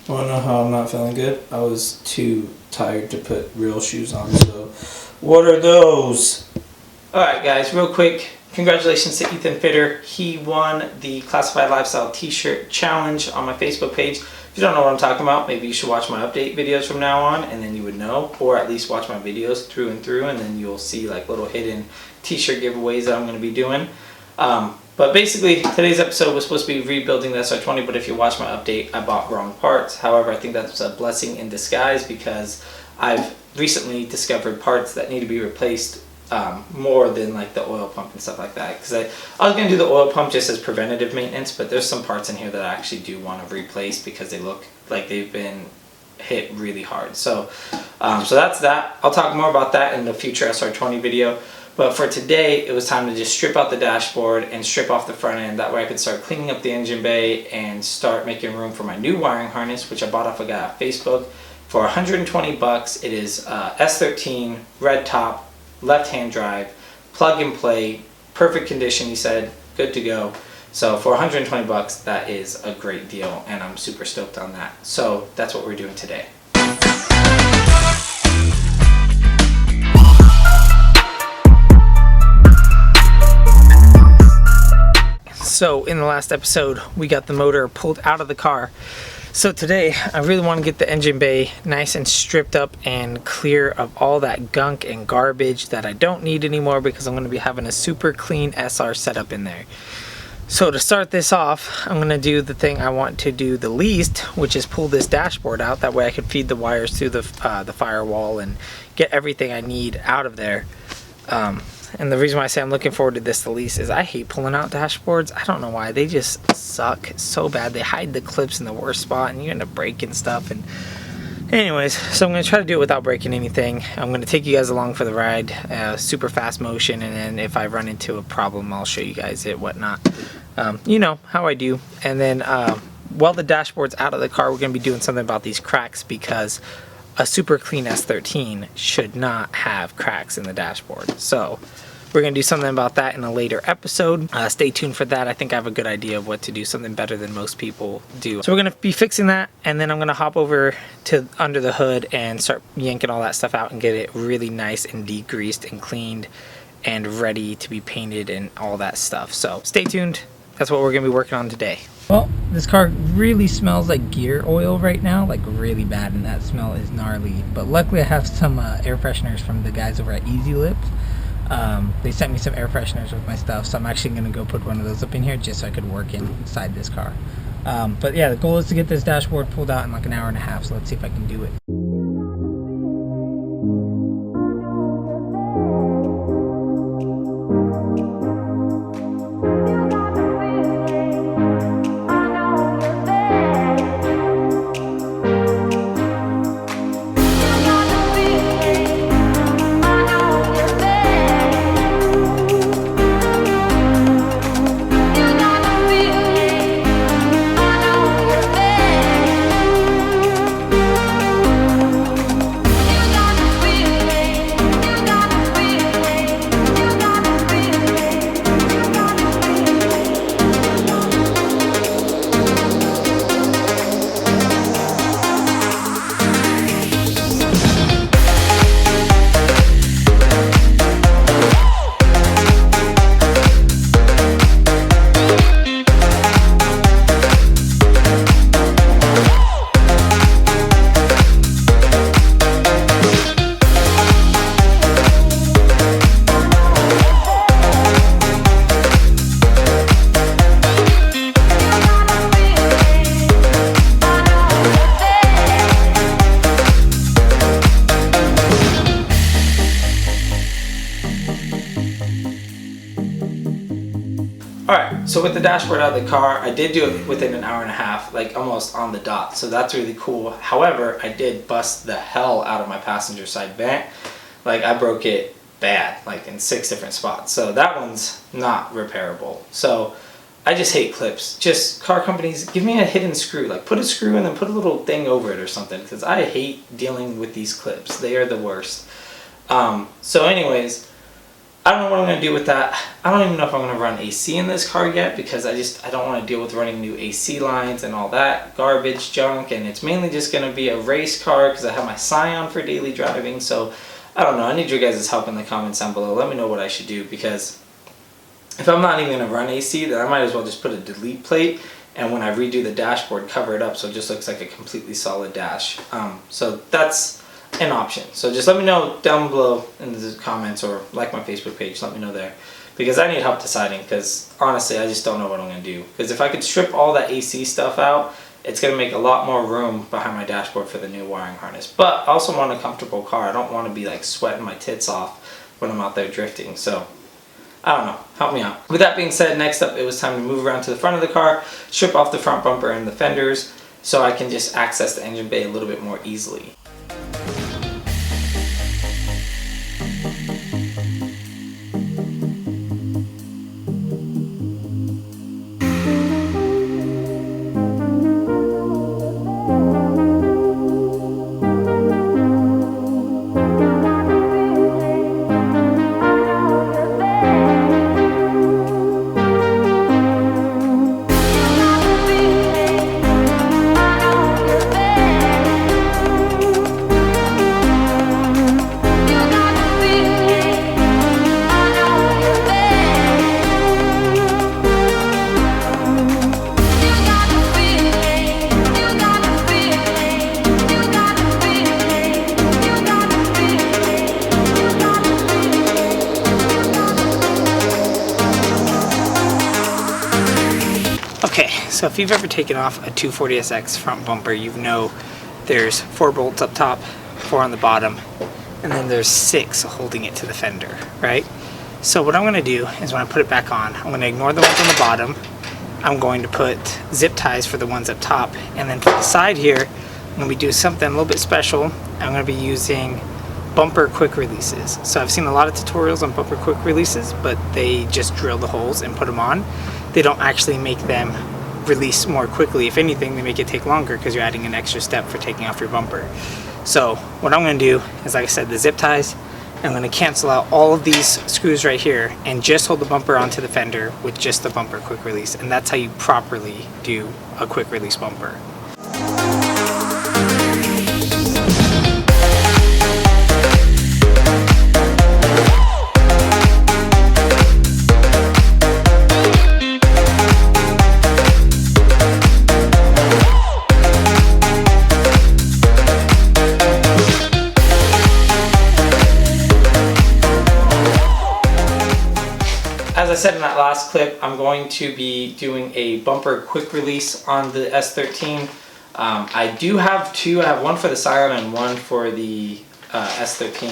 Wanna know how I'm not feeling good? I was too tired to put real shoes on, so what are those? Alright guys, real quick, congratulations to Ethan Fitter. He won the Classified Lifestyle t-shirt challenge on my Facebook page. If you don't know what I'm talking about, maybe you should watch my update videos from now on and then you would know, or at least watch my videos through and through and then you'll see like little hidden t-shirt giveaways that I'm going to be doing. But basically, today's episode was supposed to be rebuilding the SR20, but if you watch my update, I bought wrong parts. However, I think that's a blessing in disguise because I've recently discovered parts that need to be replaced more than like the oil pump and stuff like that. Because I was going to do the oil pump just as preventative maintenance, but there's some parts in here that I actually do want to replace because they look like they've been hit really hard. So that's that. I'll talk more about that in the future SR20 video. But for today, it was time to just strip out the dashboard and strip off the front end. That way I could start cleaning up the engine bay and start making room for my new wiring harness, which I bought off a guy on Facebook for 120 bucks. It is S13, red top, left-hand drive, plug and play, perfect condition, he said, good to go. So for 120 bucks, that is a great deal, and I'm super stoked on that. So that's what we're doing today. So in the last episode, we got the motor pulled out of the car. So today, I really want to get the engine bay nice and stripped up and clear of all that gunk and garbage that I don't need anymore because I'm going to be having a super clean SR setup in there. So to start this off, I'm going to do the thing I want to do the least, which is pull this dashboard out. That way I can feed the wires through the firewall and get everything I need out of there. And the reason why I say I'm looking forward to this the least is I hate pulling out dashboards. I don't know why. They just suck so bad. They hide the clips in the worst spot and you end up breaking stuff. And anyways, so I'm going to try to do it without breaking anything. I'm going to take you guys along for the ride, super fast motion, and then if I run into a problem, I'll show you guys it, whatnot. You know how I do. And then while the dashboard's out of the car, we're going to be doing something about these cracks because a super clean S13 should not have cracks in the dashboard. So we're going to do something about that in a later episode. Stay tuned for that. I think I have a good idea of what to do, something better than most people do. So we're going to be fixing that, and then I'm going to hop over to under the hood and start yanking all that stuff out and get it really nice and degreased and cleaned and ready to be painted and all that stuff. So stay tuned. That's what we're going to be working on today. Well, this car really smells like gear oil right now, like really bad, and that smell is gnarly. But luckily I have some air fresheners from the guys over at Easy Lips. They sent me some air fresheners with my stuff, so I'm actually going to go put one of those up in here just so I could work inside this car. But yeah, the goal is to get this dashboard pulled out in like an hour and a half, so let's see if I can do it. Alright, so with the dashboard out of the car, I did do it within an hour and a half, like almost on the dot, so that's really cool. However, I did bust the hell out of my passenger side vent. Like, I broke it bad, like in 6 different spots. So that one's not repairable. So I just hate clips. Just car companies, give me a hidden screw. Like, put a screw and then put a little thing over it or something, because I hate dealing with these clips. They are the worst. So anyways, I don't know what I'm going to do with that. I don't even know if I'm going to run AC in this car yet, because I don't want to deal with running new AC lines and all that garbage junk, and it's mainly just going to be a race car because I have my Scion for daily driving. So I don't know. I need your guys' help in the comments down below. Let me know what I should do, because if I'm not even going to run AC, then I might as well just put a delete plate, and when I redo the dashboard, cover it up so it just looks like a completely solid dash. So that's an option. So just let me know down below in the comments, or like my Facebook page, let me know there, because I need help deciding, because honestly I just don't know what I'm going to do. Because if I could strip all that AC stuff out, it's going to make a lot more room behind my dashboard for the new wiring harness. But I also want a comfortable car. I don't want to be like sweating my tits off when I'm out there drifting. So I don't know, help me out. With that being said, next up it was time to move around to the front of the car, strip off the front bumper and the fenders so I can just access the engine bay a little bit more easily. Okay, so if you've ever taken off a 240SX front bumper, you know there's 4 bolts up top, 4 on the bottom, and then there's 6 holding it to the fender, right? So what I'm going to do is when I put it back on, I'm going to ignore the ones on the bottom. I'm going to put zip ties for the ones up top, and then for the side here, I'm going to be doing something a little bit special. I'm going to be using bumper quick releases. So I've seen a lot of tutorials on bumper quick releases, but they just drill the holes and put them on. They don't actually make them release more quickly. If anything, they make it take longer because you're adding an extra step for taking off your bumper. So what I'm going to do is, like I said, the zip ties, I'm going to cancel out all of these screws right here and just hold the bumper onto the fender with just the bumper quick release. And that's how you properly do a quick release bumper. As I said in that last clip, I'm going to be doing a bumper quick release on the S13. I do have 2. I have one for the Scion and one for the S13.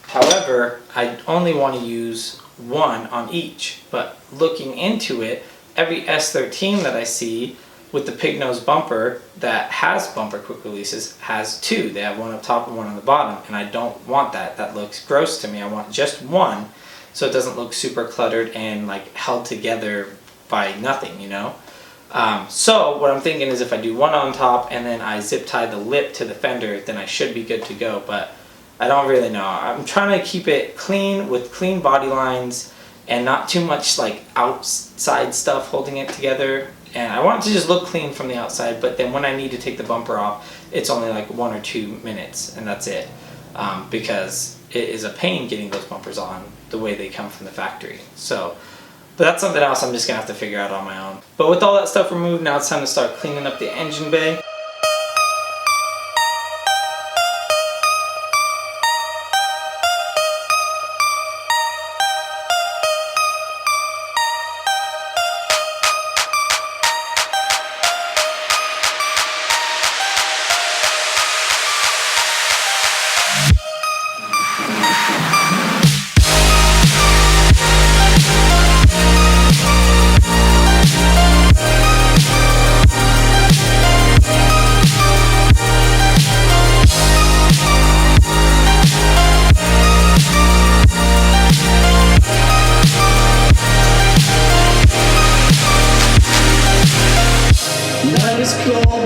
However, I only want to use one on each. But looking into it, every S13 that I see with the pig nose bumper that has bumper quick releases has 2. They have one up top and one on the bottom, and I don't want that. That looks gross to me. I want just one, so it doesn't look super cluttered and like held together by nothing, you know? So what I'm thinking is if I do one on top and then I zip tie the lip to the fender, then I should be good to go, but I don't really know. I'm trying to keep it clean with clean body lines and not too much like outside stuff holding it together. And I want it to just look clean from the outside, but then when I need to take the bumper off, it's only like 1 or 2 minutes and that's it. Because it is a pain getting those bumpers on the way they come from the factory. So, but that's something else I'm just gonna have to figure out on my own. But with all that stuff removed, now it's time to start cleaning up the engine bay.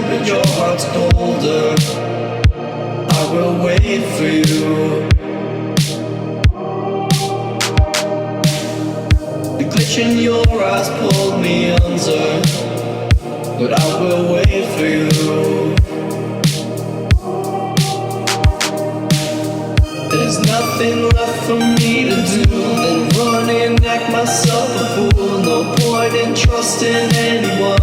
But your heart's colder. I will wait for you. touch in your eyes pulled me under, but I will wait for you. There's nothing left for me to do than run and act myself a fool. No point in trusting anyone.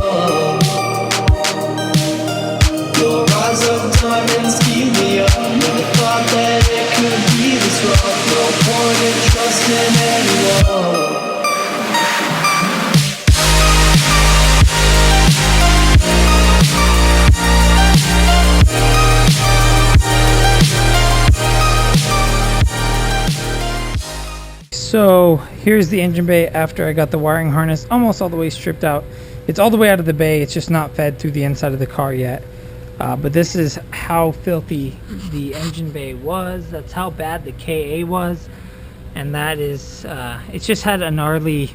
Your eyes of diamonds keep me up. Never thought that it could be this rough. No point in trusting anyone. So here's the engine bay after I got the wiring harness almost all the way stripped out. It's all the way out of the bay, it's just not fed through the inside of the car yet. But this is how filthy the engine bay was. That's how bad the KA was. And that is, it's just had a gnarly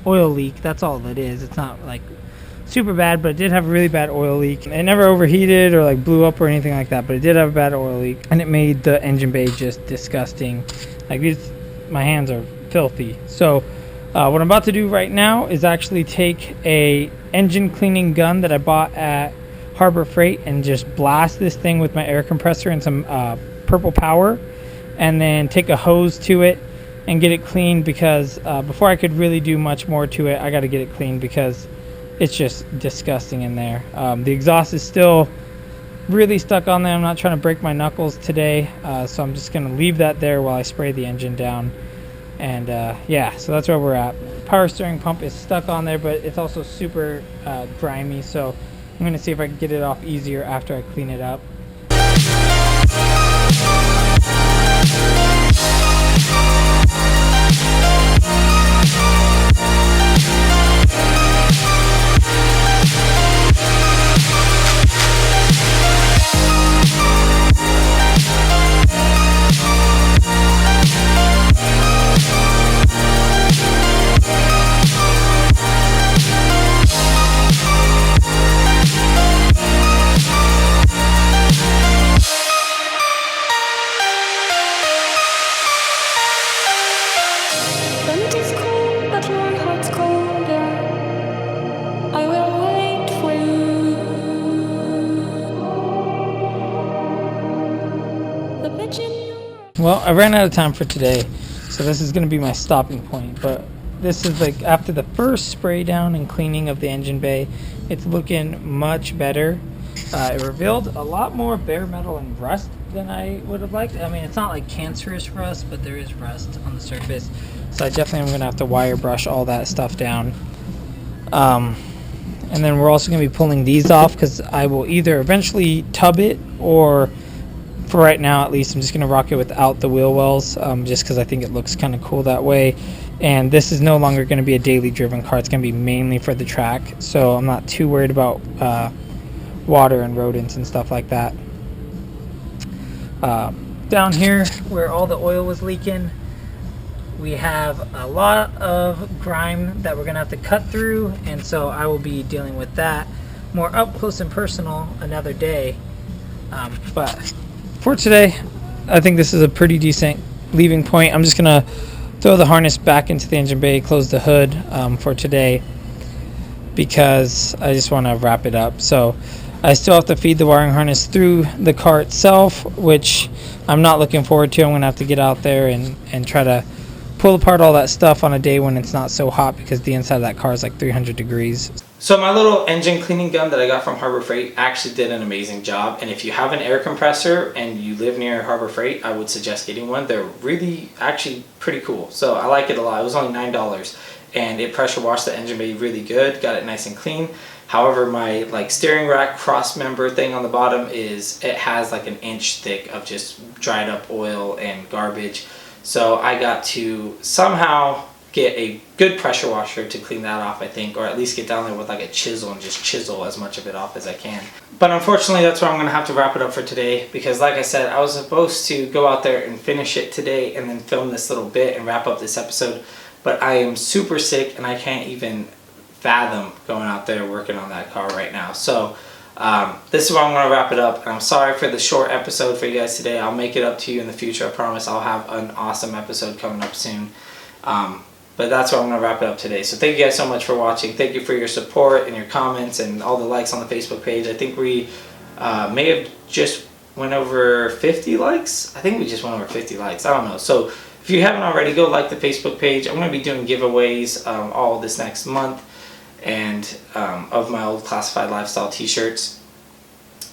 oil leak. That's all it is. It's not like super bad, but it did have a really bad oil leak. It never overheated or like blew up or anything like that, but it did have a bad oil leak. And it made the engine bay just disgusting. Like my hands are filthy. So what I'm about to do right now is actually take a engine cleaning gun that I bought at Harbor Freight and just blast this thing with my air compressor and some purple power, and then take a hose to it and get it cleaned, because before I could really do much more to it, I got to get it cleaned because it's just disgusting in there. The exhaust is still really stuck on there. I'm not trying to break my knuckles today, so I'm just going to leave that there while I spray the engine down. And yeah, so that's where we're at. Power steering pump is stuck on there, but it's also super grimy, so I'm going to see if I can get it off easier after I clean it up. Well, I ran out of time for today, so this is going to be my stopping point. But this is like after the first spray down and cleaning of the engine bay, it's looking much better. It revealed a lot more bare metal and rust than I would have liked. I mean, it's not like cancerous rust, but there is rust on the surface. So I definitely am going to have to wire brush all that stuff down. And then we're also going to be pulling these off, because I will either eventually tub it, or for right now at least I'm just going to rock it without the wheel wells, just because I think it looks kind of cool that way. And this is no longer going to be a daily driven car. It's going to be mainly for the track, so I'm not too worried about water and rodents and stuff like that. Down here where all the oil was leaking, we have a lot of grime that we're going to have to cut through, and so I will be dealing with that more up close and personal another day. But for today, I think this is a pretty decent leaving point. I'm just going to throw the harness back into the engine bay, close the hood for today, because I just want to wrap it up. So I still have to feed the wiring harness through the car itself, which I'm not looking forward to. I'm going to have to get out there and try to pull apart all that stuff on a day when it's not so hot, because the inside of that car is like 300 degrees. So my little engine cleaning gun that I got from Harbor Freight actually did an amazing job. And if you have an air compressor and you live near Harbor Freight, I would suggest getting one. They're really actually pretty cool. So I like it a lot. It was only $9, and it pressure washed the engine bay really good, got it nice and clean. However, my like steering rack cross member thing on the bottom it has like an inch thick of just dried up oil and garbage. So I got to somehow get a good pressure washer to clean that off, I think, or at least get down there with like a chisel and just chisel as much of it off as I can. But unfortunately, that's where I'm going to have to wrap it up for today, because like I said, I was supposed to go out there and finish it today and then film this little bit and wrap up this episode, but I am super sick and I can't even fathom going out there working on that car right now. So this is where I'm going to wrap it up, and I'm sorry for the short episode for you guys today. I'll make it up to you in the future. I promise I'll have an awesome episode coming up soon. But that's where I'm going to wrap it up today. So thank you guys so much for watching. Thank you for your support and your comments and all the likes on the Facebook page. I think we may have just went over 50 likes. I think we just went over 50 likes. I don't know. So if you haven't already, go like the Facebook page. I'm going to be doing giveaways all this next month and of my old Classified Lifestyle t-shirts.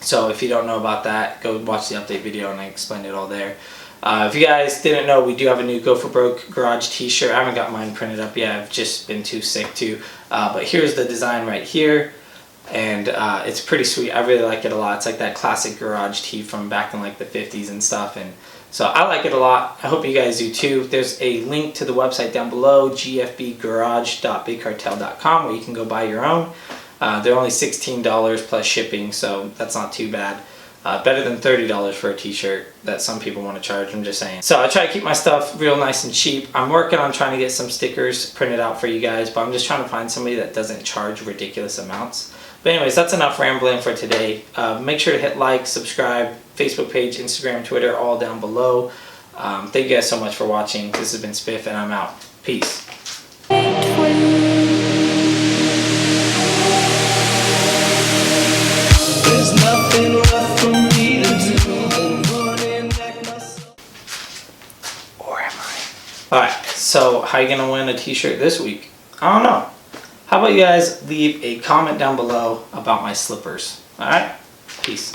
So if you don't know about that, go watch the update video and I explained it all there. If you guys didn't know, we do have a new Go For Broke Garage t-shirt. I haven't got mine printed up yet. I've just been too sick to. But here's the design right here. And it's pretty sweet. I really like it a lot. It's like that classic garage tee from back in like the 50s and stuff. And so I like it a lot. I hope you guys do too. There's a link to the website down below, gfbgarage.bigcartel.com, where you can go buy your own. They're only $16 plus shipping, so that's not too bad. Better than $30 for a t-shirt that some people want to charge, I'm just saying. So I try to keep my stuff real nice and cheap. I'm working on trying to get some stickers printed out for you guys, but I'm just trying to find somebody that doesn't charge ridiculous amounts. But anyways, that's enough rambling for today. Make sure to hit like, subscribe, Facebook page, Instagram, Twitter, all down below. Thank you guys so much for watching. This has been Spiff, and I'm out. Peace. There's nothing left for me to do than run and act myself. Or am I? Alright, so how are you going to win a t-shirt this week? I don't know. How about you guys leave a comment down below about my slippers? Alright? Peace.